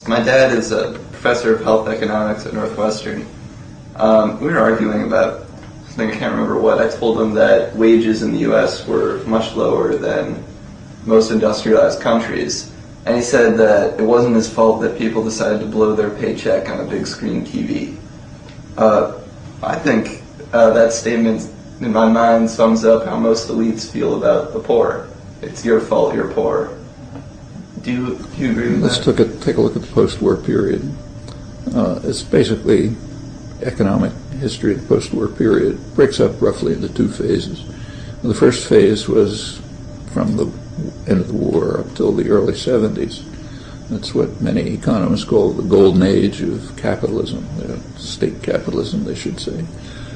My dad is a professor of health economics at Northwestern. We were arguing about something, I can't remember what. I told him that wages in the U.S. were much lower than most industrialized countries. And he said that it wasn't his fault that people decided to blow their paycheck on a big screen TV. I think that statement, in my mind, sums up how most elites feel about the poor. It's your fault you're poor. Do you agree with Let's that? take a look at the post-war period. It's basically economic history of the post-war period. It breaks up roughly into two phases. The first phase was from the end of the war up till the early 70s. That's what many economists call the golden age of capitalism, state capitalism, they should say.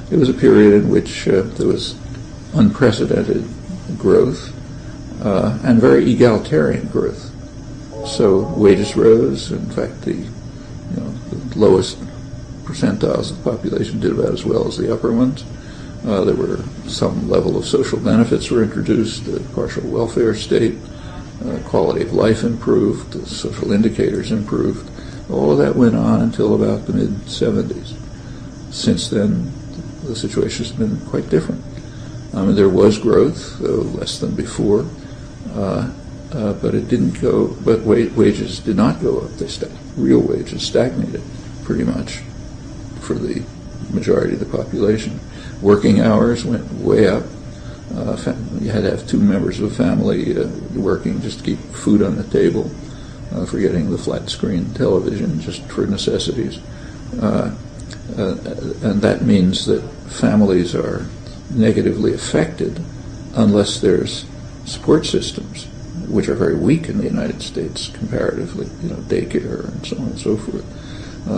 It was a period in which there was unprecedented growth and very egalitarian growth. So wages rose. In fact, the lowest percentiles of the population did about as well as the upper ones. There were some level of social benefits were introduced, a partial welfare state, quality of life improved, social indicators improved. All of that went on until about the mid-70s. Since then, the situation has been quite different. There was growth, though less than before, but it didn't go. But wages did not go up. Real wages stagnated pretty much for the majority of the population. Working hours went way up. You had to have two members of a family working just to keep food on the table, forgetting the flat screen television just for necessities. And that means that families are negatively affected unless there's support systems, which are very weak in the United States comparatively, daycare and so on and so forth.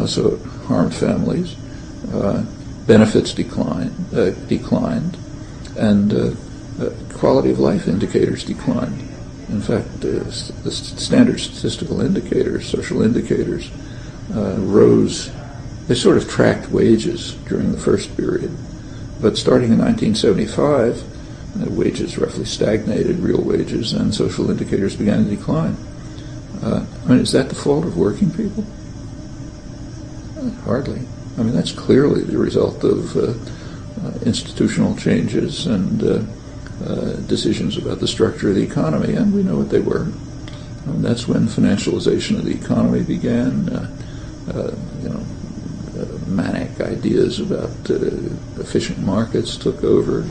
So it harmed families. Benefits declined, and quality of life indicators declined. In fact, the standard statistical indicators, social indicators, rose. They sort of tracked wages during the first period, but starting in 1975, wages roughly stagnated, real wages, and social indicators began to decline. Is that the fault of working people? Hardly. That's clearly the result of institutional changes and decisions about the structure of the economy, and we know what they were. That's when financialization of the economy began. Manic ideas about efficient markets took over.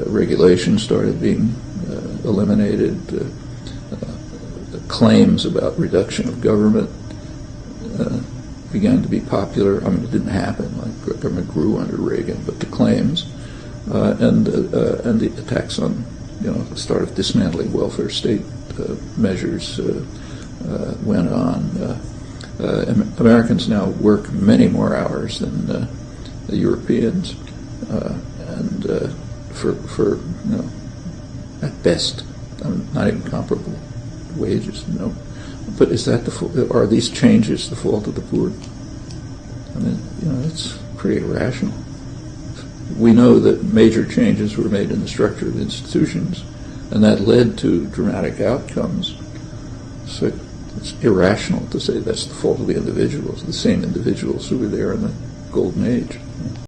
Regulation started being eliminated. Claims about reduction of government began to be popular. It didn't happen. Like government grew under Reagan, but the claims and the attacks on the start of dismantling welfare state measures went on. Americans now work many more hours than the Europeans, and for at best, not even comparable wages. But is that are these changes the fault of the poor? It's pretty irrational. We know that major changes were made in the structure of institutions, and that led to dramatic outcomes. So it's irrational to say that's the fault of the individuals, the same individuals who were there in the golden age.